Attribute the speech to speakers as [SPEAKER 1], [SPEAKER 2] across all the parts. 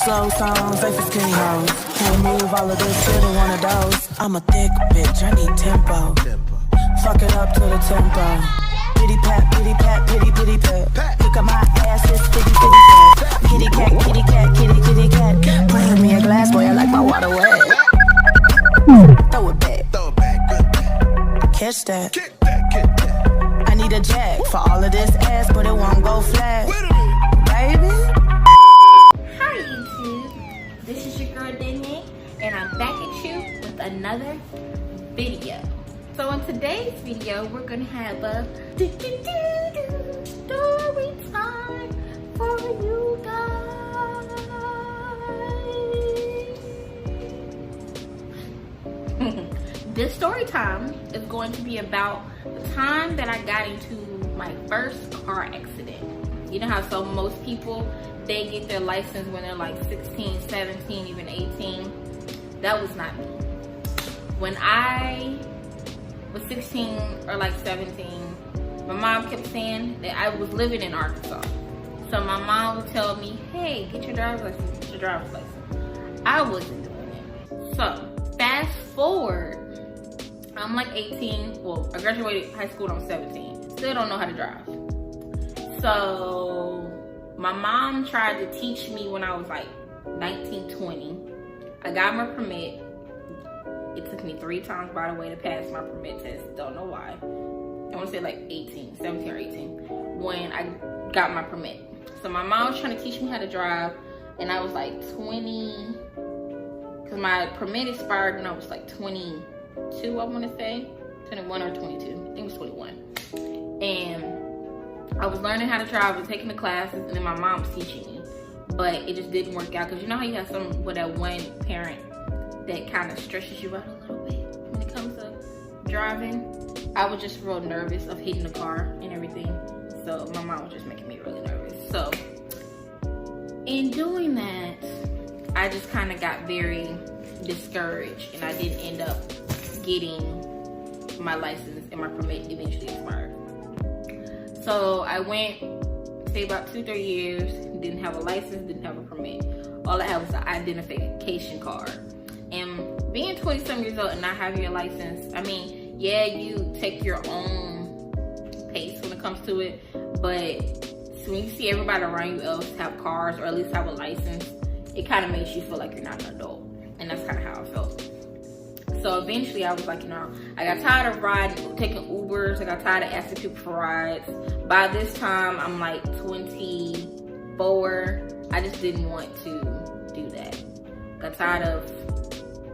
[SPEAKER 1] Slow songs, like for skinny hoes. Can't move all of this shit in one of those. I'm a thick bitch, I need tempo. Fuck it up to the tempo. Pity pat, pity pat, pity pity pat. Look at my ass, it's pity pity pat. Kitty cat, kitty cat, kitty kitty cat. Bring me a glass, boy, I like my water wet. Throw it back, good back. Catch that. I need a jack for all of this ass, but it won't go flat. Baby.
[SPEAKER 2] Hi YouTube, this is your girl Danya, and I'm back at you with another video. So in today's video, we're gonna have a story time for you guys. This story time is going to be about the time that I got into my first car accident. You know how most people, they get their license when they're like 16, 17, even 18. That was not me. When I was 16 or like 17, my mom kept saying that I was living in Arkansas. So my mom would tell me, hey, get your driver's license, get your driver's license. I wasn't doing it. So fast forward, I'm like 18. Well, I graduated high school when I was 17. Still don't know how to drive. So my mom tried to teach me when I was like 19, 20. I got my permit. It took me 3 times, by the way, to pass my permit test. Don't know why. I want to say like 17 or 18 when I got my permit. So my mom was trying to teach me how to drive, and I was like 20, because my permit expired when I was like 22, I want to say. 21 or 22. I think it was 21. And I was learning how to drive and taking the classes, and then my mom was teaching me. But it just didn't work out, because you know how you have some with that one parent that kind of stresses you out a little bit when it comes to driving. I was just real nervous of hitting the car and everything. So my mom was just making me really nervous. So in doing that, I just kind of got very discouraged, and I didn't end up getting my license, and my permit eventually expired. So I went, say about 2-3 years, didn't have a license, didn't have a permit. All I had was an identification card. And being 20-some years old and not having your license, I mean, yeah, you take your own pace when it comes to it, but when you see everybody around you else have cars or at least have a license, it kind of makes you feel like you're not an adult. And that's kind of how I felt. So eventually I was like, you know, I got tired of riding, taking Ubers. I got tired of asking people for rides. By this time, I'm like 24. I just didn't want to do that. Got tired of,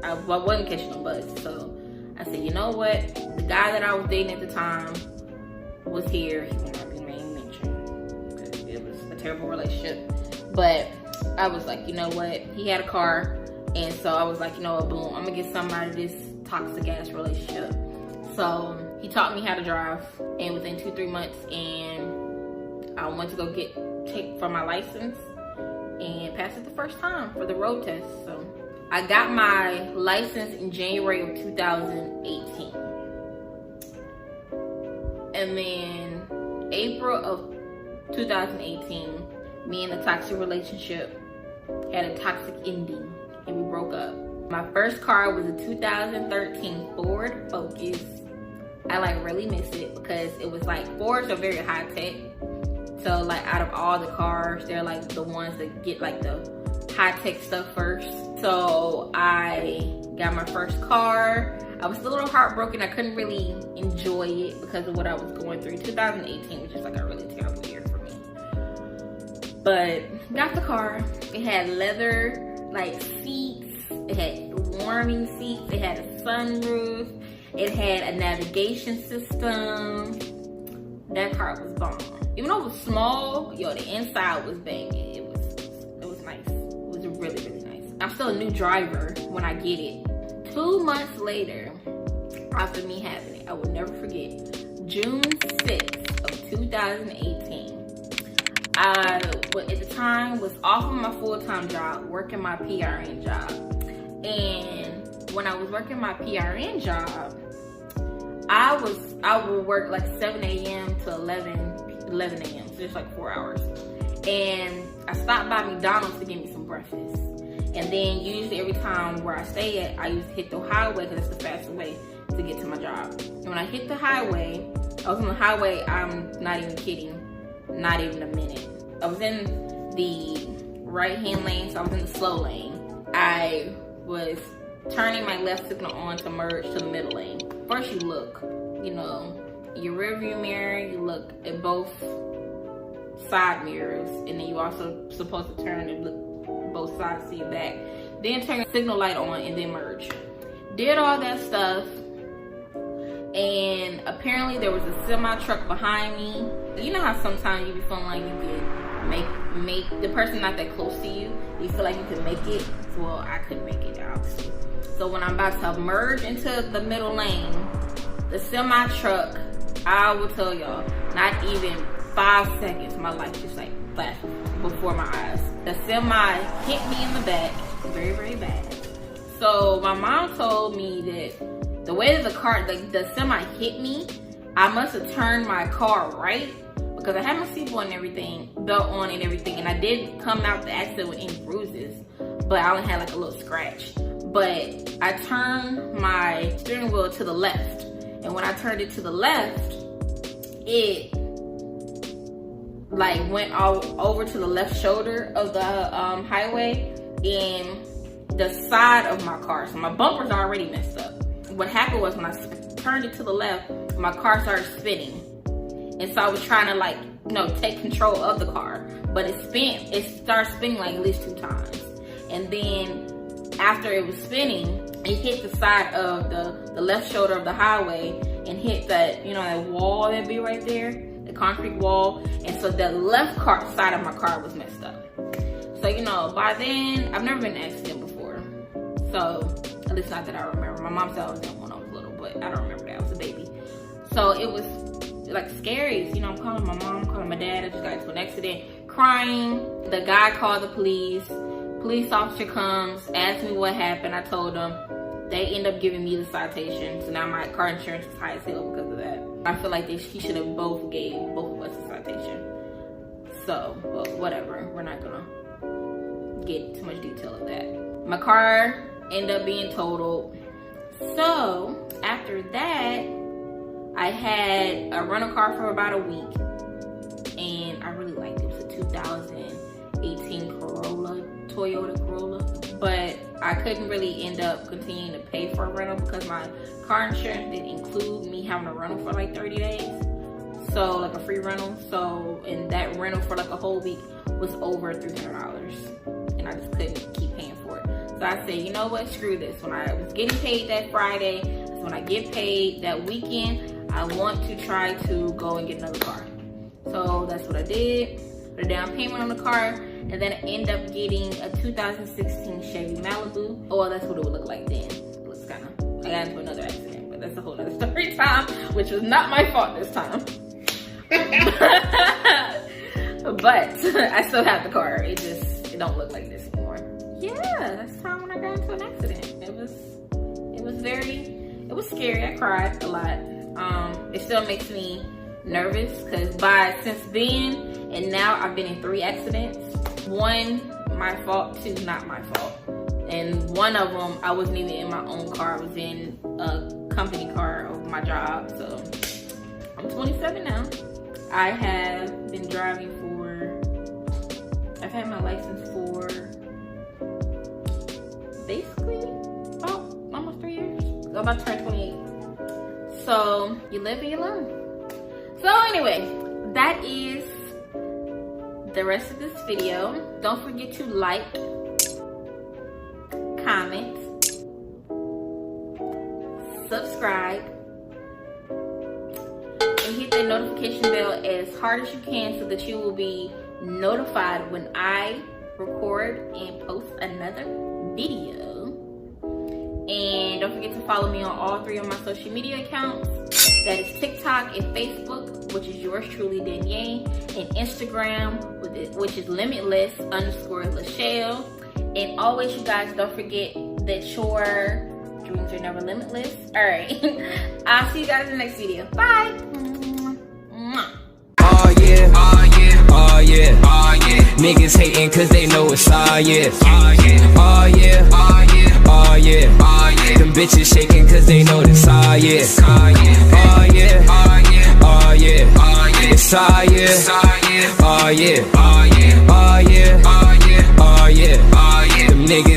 [SPEAKER 2] I wasn't catching a bus. So I said, you know what? The guy that I was dating at the time was here. He will not be mentioned because it was a terrible relationship. But I was like, you know what? He had a car. And so I was like, you know what, boom, I'm gonna get somebody this toxic ass relationship. So he taught me how to drive, and within 2-3 months, and I went to go take for my license and passed it the first time for the road test. So I got my license in January of 2018. And then April of 2018, me and the toxic relationship had a toxic ending. And we broke up. My first car was a 2013 Ford Focus. I like really miss it because it was like, Fords are very high tech. So like out of all the cars, they're like the ones that get like the high tech stuff first. So I got my first car. I was a little heartbroken. I couldn't really enjoy it because of what I was going through. 2018 was just like a really terrible year for me. But got the car. It had leather like seats, it had warming seats, it had a sunroof, it had a navigation system. That car was bomb. Even though it was small, yo, the inside was banging. It was nice. It was really, really nice. I'm still a new driver when I get it. 2 months later, after me having it, I will never forget, June 6th of 2018. I, at the time, was off of my full-time job, working my PRN job. And when I was working my PRN job, I would work like 7 a.m. to 11 a.m. So just like 4 hours. And I stopped by McDonald's to get me some breakfast. And then usually every time where I stay at, I used to hit the highway because it's the fastest way to get to my job. And when I hit the highway, I was on the highway, I'm not even kidding, not even a minute. I was in the right-hand lane, so I was in the slow lane. I was turning my left signal on to merge to the middle lane. First you look, you know, your rear view mirror, you look at both side mirrors, and then you also supposed to turn and look both sides to see your back. Then turn your signal light on and then merge. Did all that stuff, and apparently there was a semi truck behind me. You know how sometimes you be feeling like you could make the person not that close to you, you feel like you could make it? Well, I couldn't make it, obviously. So when I'm about to merge into the middle lane, the semi truck, I will tell y'all, not even 5 seconds, my life just like flashed before my eyes. The semi hit me in the back, very, very bad. So my mom told me that the way that the semi hit me, I must have turned my car right, because I had my seatbelt and everything, belt on and everything, and I did come out the accident with any bruises, but I only had like a little scratch. But I turned my steering wheel to the left, and when I turned it to the left, it like went all over to the left shoulder of the highway and the side of my car. So my bumper's already messed up. What happened was when I turned it to the left, my car started spinning. And so I was trying to like, you know, take control of the car, but it started spinning like at least 2 times. And then after it was spinning, it hit the side of the left shoulder of the highway and hit that, you know, that wall that be right there, the concrete wall. And so the left side of my car was messed up. So, you know, by then, I've never been in an accident before. So, at least not that I remember. My mom said I was in one when I was little, but I don't remember that. I was a baby. So it was like scary. You know, I'm calling my mom, calling my dad. I just got into an accident, crying. The guy called the police. Police officer comes, asked me what happened. I told them. They end up giving me the citation. So now my car insurance is high as hell because of that. I feel like he should have both gave both of us a citation. So, well, whatever. We're not gonna get too much detail of that. My car ended up being totaled. So after that, I had a rental car for about a week, and I really liked it. It was a 2018 Toyota Corolla, but I couldn't really end up continuing to pay for a rental because my car insurance didn't include me having a rental for like 30 days. So like a free rental. So, and that rental for like a whole week was over $300, and I just couldn't keep paying for it. So I said, you know what, screw this. When I was getting paid that Friday, that's when I get paid that weekend, I want to try to go and get another car. So that's what I did. Put a down payment on the car, and then I end up getting a 2016 Chevy Malibu. Oh, that's what it would look like then. It looks kind of, I got into another accident, but that's a whole nother story time, which was not my fault this time. But I still have the car. It don't look like this anymore. Yeah, that's the time when I got into an accident. It was scary. I cried a lot. It still makes me nervous because since then and now I've been in 3 accidents. 1 my fault, 2 not my fault. And one of them I wasn't even in my own car. I was in a company car of my job. So I'm 27 now. I have been driving I've had my license for basically about almost 3 years. I'm about to turn 28. So you live and you learn. So anyway, that is the rest of this video. Don't forget to like, comment, subscribe, and hit that notification bell as hard as you can so that you will be notified when I record and post another video. And don't forget to follow me on all 3 of my social media accounts. That is TikTok and Facebook, which is Yourstruly Danya, and Instagram, which is Limitless _Lachelle. And always, you guys, don't forget that your dreams are never limitless. All right, I'll see you guys in the next video. Bye.
[SPEAKER 3] Oh yeah, oh yeah, oh yeah, oh yeah. Niggas hating cause they know it's all yeah. Oh yeah, oh yeah, oh yeah. Them bitches shaking cause they know this all yeah. Oh yeah, oh yeah, it's all yeah. Oh yeah, oh yeah, oh yeah, them niggas